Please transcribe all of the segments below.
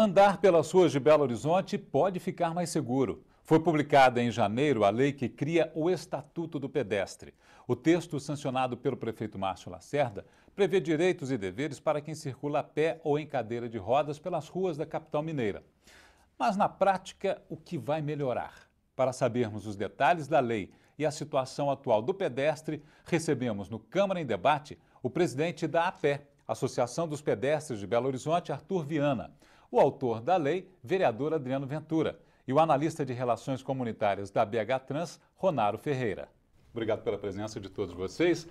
Andar pelas ruas de Belo Horizonte pode ficar mais seguro. Foi publicada em janeiro a lei que cria o Estatuto do Pedestre. O texto, sancionado pelo prefeito Márcio Lacerda, prevê direitos e deveres para quem circula a pé ou em cadeira de rodas pelas ruas da capital mineira. Mas, na prática, o que vai melhorar? Para sabermos os detalhes da lei e a situação atual do pedestre, recebemos no Câmara em Debate o presidente da APE, Associação dos Pedestres de Belo Horizonte, Arthur Viana, o autor da lei, vereador Adriano Ventura, e o analista de relações comunitárias da BH Trans, Ronaro Ferreira. Obrigado pela presença de todos vocês.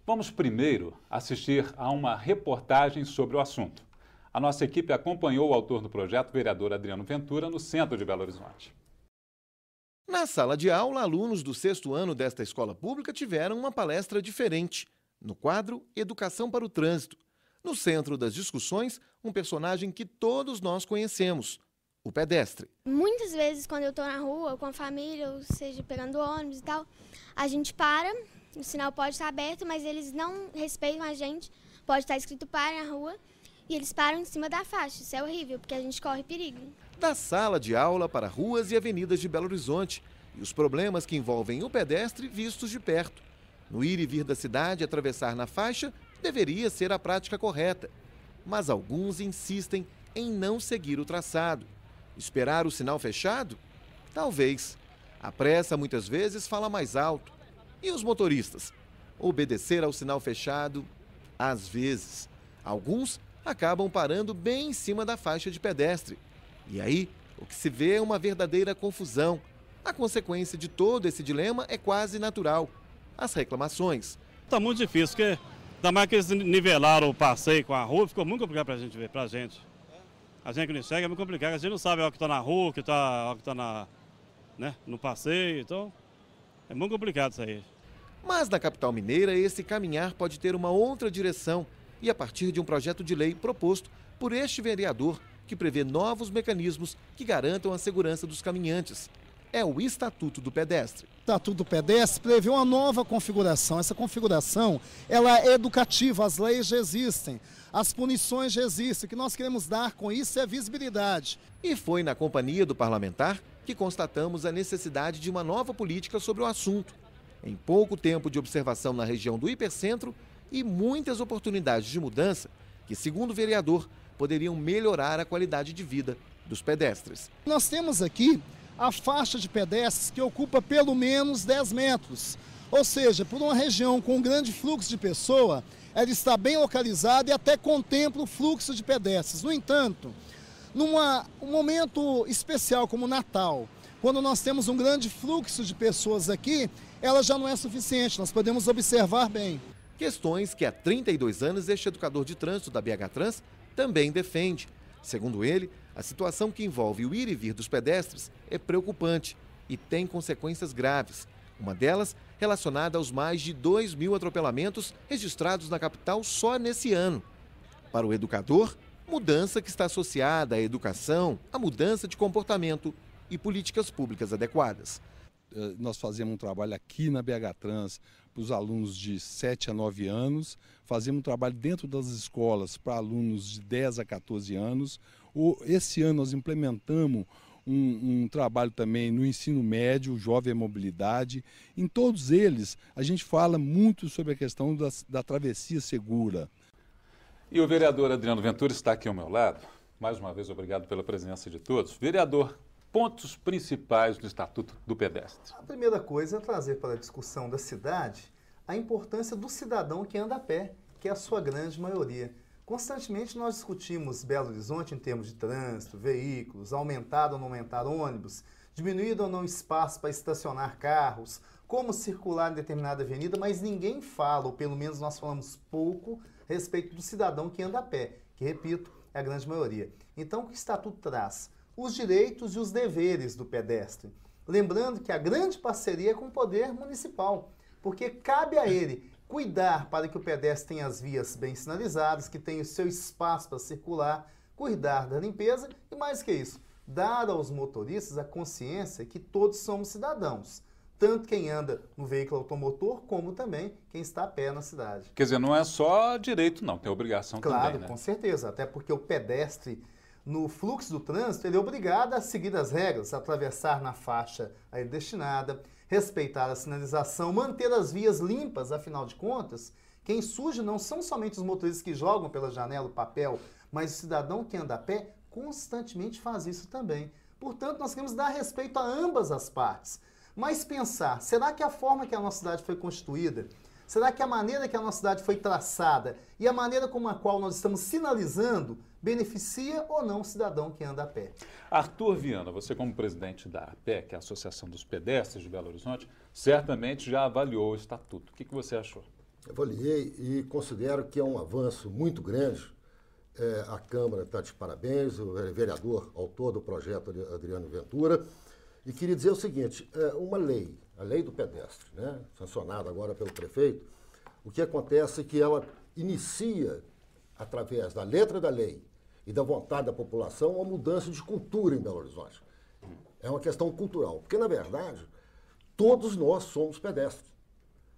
Vamos primeiro assistir a uma reportagem sobre o assunto. A nossa equipe acompanhou o autor do projeto, vereador Adriano Ventura, no centro de Belo Horizonte. Na sala de aula, alunos do 6º ano desta escola pública tiveram uma palestra diferente, no quadro Educação para o Trânsito. No centro das discussões, um personagem que todos nós conhecemos, o pedestre. Muitas vezes, quando eu estou na rua, com a família, ou seja, pegando ônibus e tal, a gente para, o sinal pode estar aberto, mas eles não respeitam a gente, pode estar escrito "pare" na rua, e eles param em cima da faixa. Isso é horrível, porque a gente corre perigo. Da sala de aula para ruas e avenidas de Belo Horizonte, e os problemas que envolvem o pedestre vistos de perto. No ir e vir da cidade, atravessar na faixa deveria ser a prática correta, mas alguns insistem em não seguir o traçado. Esperar o sinal fechado? Talvez. A pressa muitas vezes fala mais alto. E os motoristas? Obedecer ao sinal fechado? Às vezes. Alguns acabam parando bem em cima da faixa de pedestre. E aí, o que se vê é uma verdadeira confusão. A consequência de todo esse dilema é quase natural: as reclamações. Está muito difícil, porque ainda mais que eles nivelaram o passeio com a rua, ficou muito complicado para a gente ver, pra gente. A gente que não enxerga é muito complicado, a gente não sabe o que está na rua, o que está no passeio, então é muito complicado isso aí. Mas na capital mineira, esse caminhar pode ter uma outra direção, e a partir de um projeto de lei proposto por este vereador, que prevê novos mecanismos que garantam a segurança dos caminhantes. É o Estatuto do Pedestre. O Estatuto do Pedestre prevê uma nova configuração. Essa configuração, ela é educativa, as leis já existem, as punições já existem. O que nós queremos dar com isso é visibilidade. E foi na companhia do parlamentar que constatamos a necessidade de uma nova política sobre o assunto. Em pouco tempo de observação na região do Hipercentro e muitas oportunidades de mudança que, segundo o vereador, poderiam melhorar a qualidade de vida dos pedestres. Nós temos aqui a faixa de pedestres que ocupa pelo menos 10 metros. Ou seja, por uma região com um grande fluxo de pessoa, ela está bem localizada e até contempla o fluxo de pedestres. No entanto, um momento especial como o Natal, quando nós temos um grande fluxo de pessoas aqui, ela já não é suficiente, nós podemos observar bem. Questões que há 32 anos este educador de trânsito da BH Trans também defende. Segundo ele, a situação que envolve o ir e vir dos pedestres é preocupante e tem consequências graves. Uma delas relacionada aos mais de 2.000 atropelamentos registrados na capital só nesse ano. Para o educador, mudança que está associada à educação, à mudança de comportamento e políticas públicas adequadas. Nós fazemos um trabalho aqui na BH Trans para os alunos de 7 a 9 anos, fazemos um trabalho dentro das escolas para alunos de 10 a 14 anos. Esse ano nós implementamos um trabalho também no ensino médio, jovem mobilidade. Em todos eles, a gente fala muito sobre a questão da travessia segura. E o vereador Adriano Ventura está aqui ao meu lado. Mais uma vez, obrigado pela presença de todos. Vereador, pontos principais do Estatuto do Pedestre. A primeira coisa é trazer para a discussão da cidade a importância do cidadão que anda a pé, que é a sua grande maioria. Constantemente nós discutimos Belo Horizonte em termos de trânsito, veículos, aumentado ou não aumentar ônibus, diminuído ou não espaço para estacionar carros, como circular em determinada avenida, mas ninguém fala, ou pelo menos nós falamos pouco, a respeito do cidadão que anda a pé, que, repito, é a grande maioria. Então, o que o Estatuto traz? Os direitos e os deveres do pedestre. Lembrando que a grande parceria é com o poder municipal, porque cabe a ele cuidar para que o pedestre tenha as vias bem sinalizadas, que tenha o seu espaço para circular, cuidar da limpeza e, mais que isso, dar aos motoristas a consciência que todos somos cidadãos. Tanto quem anda no veículo automotor, como também quem está a pé na cidade. Quer dizer, não é só direito não, tem obrigação também, né? Com certeza, até porque o pedestre no fluxo do trânsito, ele é obrigado a seguir as regras, atravessar na faixa a ele destinada, respeitar a sinalização, manter as vias limpas, afinal de contas, quem suja não são somente os motoristas que jogam pela janela o papel, mas o cidadão que anda a pé constantemente faz isso também. Portanto, nós queremos dar respeito a ambas as partes. Mas pensar, será que a forma que a nossa cidade foi constituída, será que a maneira que a nossa cidade foi traçada e a maneira como a qual nós estamos sinalizando beneficia ou não o cidadão que anda a pé? Arthur Viana, você como presidente da APE, que é a Associação dos Pedestres de Belo Horizonte, certamente já avaliou o estatuto. O que você achou? Avaliei e considero que é um avanço muito grande. A Câmara está de parabéns, o vereador, autor do projeto, Adriano Ventura. E queria dizer o seguinte, uma lei, a lei do pedestre, né, sancionada agora pelo prefeito, o que acontece é que ela inicia, através da letra da lei e da vontade da população, uma mudança de cultura em Belo Horizonte. É uma questão cultural, porque, na verdade, todos nós somos pedestres.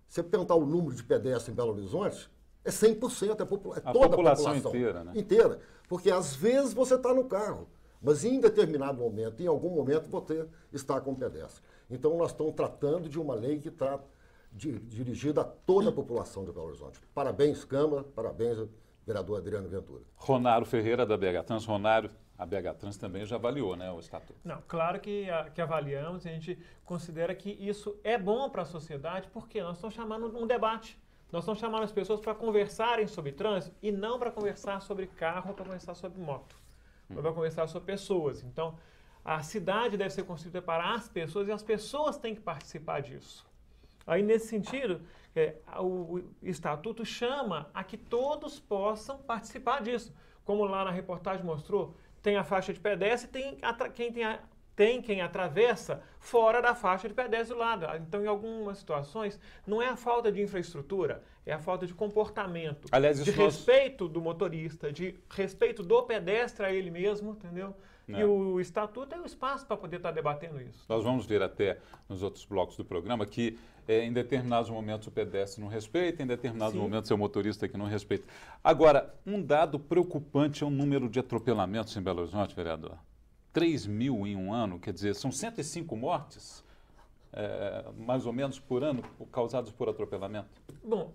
Se você perguntar o número de pedestres em Belo Horizonte, é 100%, é toda a população inteira, né? Inteira. Porque, às vezes, você está no carro, mas em determinado momento, em algum momento, você está com pedestre. Então, nós estamos tratando de uma lei que está dirigida a toda a população de Belo Horizonte. Parabéns, Câmara, parabéns, vereador Adriano Ventura. Ronário Ferreira, da BH Trans. Ronário, a BH Trans também já avaliou, né, o estatuto? Não, claro que avaliamos, a gente considera que isso é bom para a sociedade, porque nós estamos chamando um debate. Nós estamos chamando as pessoas para conversarem sobre trânsito e não para conversar sobre carro ou para conversar sobre moto. Para conversar sobre pessoas. Então, a cidade deve ser construída para as pessoas e as pessoas têm que participar disso. Aí, nesse sentido, o Estatuto chama a que todos possam participar disso. Como lá na reportagem mostrou, tem a faixa de pedestre e tem quem atravessa fora da faixa de pedestre do lado. Então, em algumas situações, não é a falta de infraestrutura, é a falta de comportamento, aliás, de respeito do motorista, de respeito do pedestre a ele mesmo, entendeu? E o Estatuto é o espaço para poder estar debatendo isso. Nós vamos ver até nos outros blocos do programa que em determinados momentos o pedestre não respeita, em determinados momentos é o motorista que não respeita. Agora, um dado preocupante é o número de atropelamentos em Belo Horizonte, vereador. 3 mil em um ano, quer dizer, são 105 mortes, mais ou menos, por ano, causadas por atropelamento? Bom,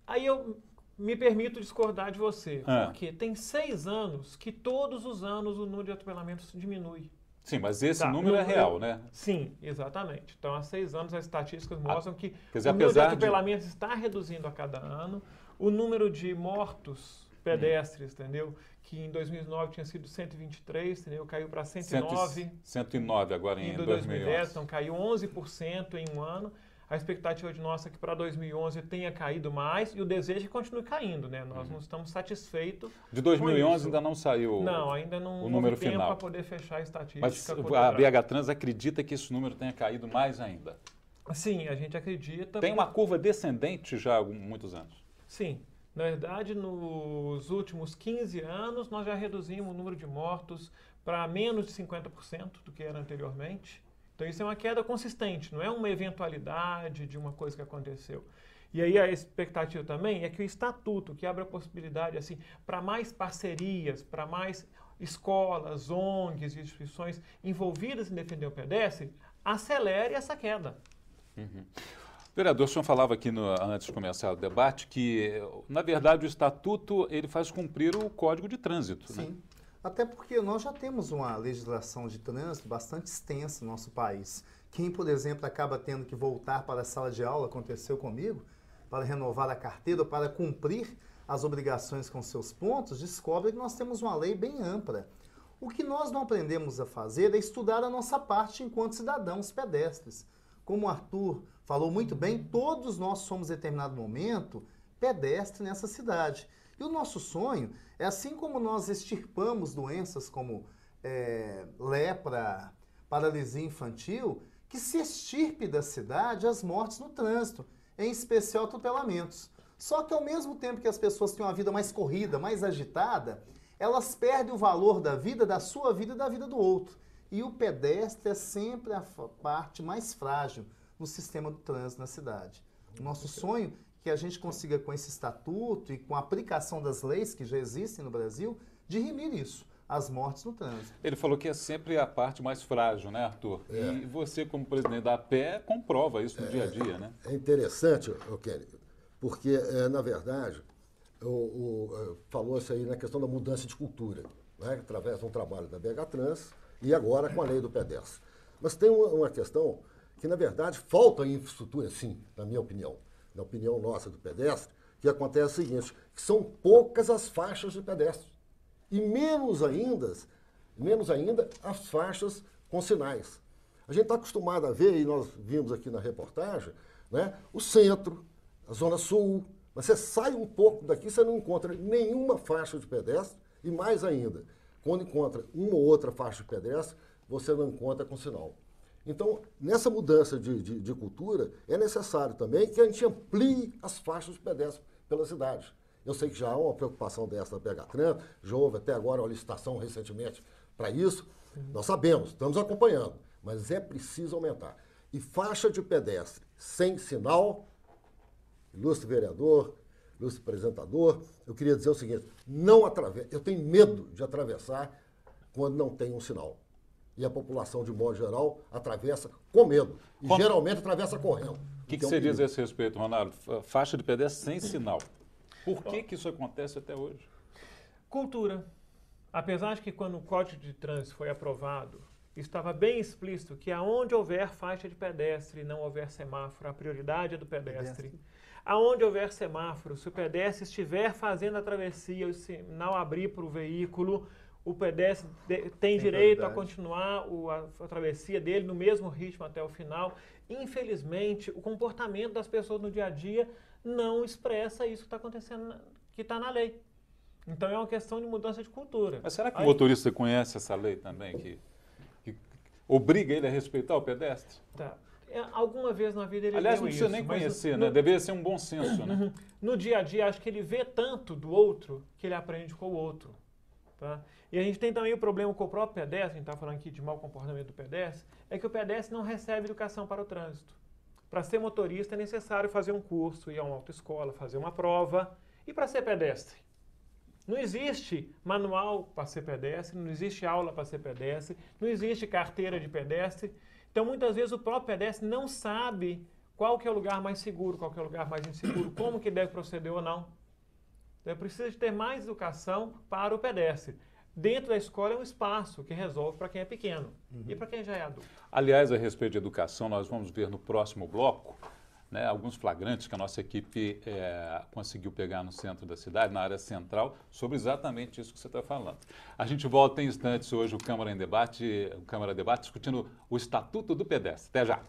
aí eu me permito discordar de você, porque tem 6 anos que todos os anos o número de atropelamentos diminui. Sim, mas esse número é real, né? Sim, exatamente. Então, há 6 anos as estatísticas mostram que dizer, o número de atropelamentos está reduzindo a cada ano, o número de mortos pedestres, entendeu? Que em 2009 tinha sido 123, entendeu? Caiu para 109. 109 agora em 2010, então caiu 11% em um ano. A expectativa de nossa é que para 2011 tenha caído mais e o desejo é que continue caindo, né? Nós não estamos satisfeitos. De 2011 ainda não saiu ainda não o número tempo final para poder fechar a estatística. Mas a BH Trans acredita que esse número tenha caído mais ainda? Sim, a gente acredita. Tem uma curva descendente já há muitos anos? Sim. Na verdade, nos últimos 15 anos, nós já reduzimos o número de mortos para menos de 50% do que era anteriormente. Então, isso é uma queda consistente, não é uma eventualidade de uma coisa que aconteceu. E aí a expectativa também é que o Estatuto, que abre a possibilidade assim, para mais parcerias, para mais escolas, ONGs e instituições envolvidas em defender o pedestre, acelere essa queda. Vereador, o senhor falava aqui antes de começar o debate que, na verdade, o Estatuto ele faz cumprir o Código de Trânsito. Sim, né? Até porque nós já temos uma legislação de trânsito bastante extensa no nosso país. Quem, por exemplo, acaba tendo que voltar para a sala de aula, aconteceu comigo, para renovar a carteira ou para cumprir as obrigações com seus pontos, descobre que nós temos uma lei bem ampla. O que nós não aprendemos a fazer é estudar a nossa parte enquanto cidadãos pedestres. Como o Arthur falou muito bem, todos nós somos, em determinado momento, pedestres nessa cidade. E o nosso sonho é, assim como nós extirpamos doenças como lepra, paralisia infantil, que se extirpe da cidade as mortes no trânsito, em especial atropelamentos. Só que ao mesmo tempo que as pessoas têm uma vida mais corrida, mais agitada, elas perdem o valor da vida, da sua vida e da vida do outro. E o pedestre é sempre a parte mais frágil no sistema do trânsito na cidade. O nosso sonho é que a gente consiga, com esse estatuto e com a aplicação das leis que já existem no Brasil, dirimir isso. as mortes no trânsito. Ele falou que é sempre a parte mais frágil, né, Arthur? E você, como presidente da APE, comprova isso no dia a dia, né? É interessante, Kenny, porque, na verdade, falou-se aí na questão da mudança de cultura, né, através de um trabalho da BH Trans e agora com a lei do pedestre. Mas tem uma questão que, na verdade, falta infraestrutura, sim, na minha opinião, na opinião nossa do pedestre, que acontece o seguinte, que são poucas as faixas de pedestre. E menos ainda as faixas com sinais. A gente está acostumado a ver, e nós vimos aqui na reportagem, né, o centro, a zona sul, mas você sai um pouco daqui, você não encontra nenhuma faixa de pedestre, e mais ainda, quando encontra uma ou outra faixa de pedestre, você não encontra com sinal. Então, nessa mudança de cultura, é necessário também que a gente amplie as faixas de pedestre pela cidade. Eu sei que já há uma preocupação dessa da BH Trans, já houve até agora uma licitação recentemente para isso. Nós sabemos, estamos acompanhando, mas é preciso aumentar. E faixa de pedestre sem sinal, ilustre vereador, ilustre apresentador, eu queria dizer o seguinte, eu tenho medo de atravessar quando não tem um sinal. E a população, de modo geral, atravessa com medo. E geralmente atravessa correndo. O que você diz a esse respeito, Ronaldo? Faixa de pedestre sem sinal. Por que isso acontece até hoje? Cultura. Apesar de que quando o Código de Trânsito foi aprovado, estava bem explícito que aonde houver faixa de pedestre e não houver semáforo, a prioridade é do pedestre. Aonde houver semáforo, se o pedestre estiver fazendo a travessia, o sinal abrir para o veículo, o pedestre tem direito a continuar a travessia dele no mesmo ritmo até o final. Infelizmente, o comportamento das pessoas no dia a dia não expressa isso que está acontecendo, que está na lei. Então é uma questão de mudança de cultura. Mas será que o motorista conhece essa lei também, que obriga ele a respeitar o pedestre? Tá. Alguma vez na vida ele aliás, não leu precisa isso, nem conhecer, né? Deveria ser um bom senso, né? No dia a dia, acho que ele vê tanto do outro que ele aprende com o outro. Tá? E a gente tem também o problema com o próprio pedestre, a gente está falando aqui de mau comportamento do pedestre, é que o pedestre não recebe educação para o trânsito. Para ser motorista é necessário fazer um curso, ir a uma autoescola, fazer uma prova. E para ser pedestre? Não existe manual para ser pedestre, não existe aula para ser pedestre, não existe carteira de pedestre. Então, muitas vezes, o próprio pedestre não sabe qual que é o lugar mais seguro, qual que é o lugar mais inseguro, como que deve proceder ou não. Então, precisa de ter mais educação para o pedestre. Dentro da escola é um espaço que resolve para quem é pequeno e para quem já é adulto. Aliás, a respeito de educação, nós vamos ver no próximo bloco, né, alguns flagrantes que a nossa equipe conseguiu pegar no centro da cidade, na área central, sobre exatamente isso que você está falando. A gente volta em instantes hoje o Câmara Debate discutindo o Estatuto do Pedestre. Até já!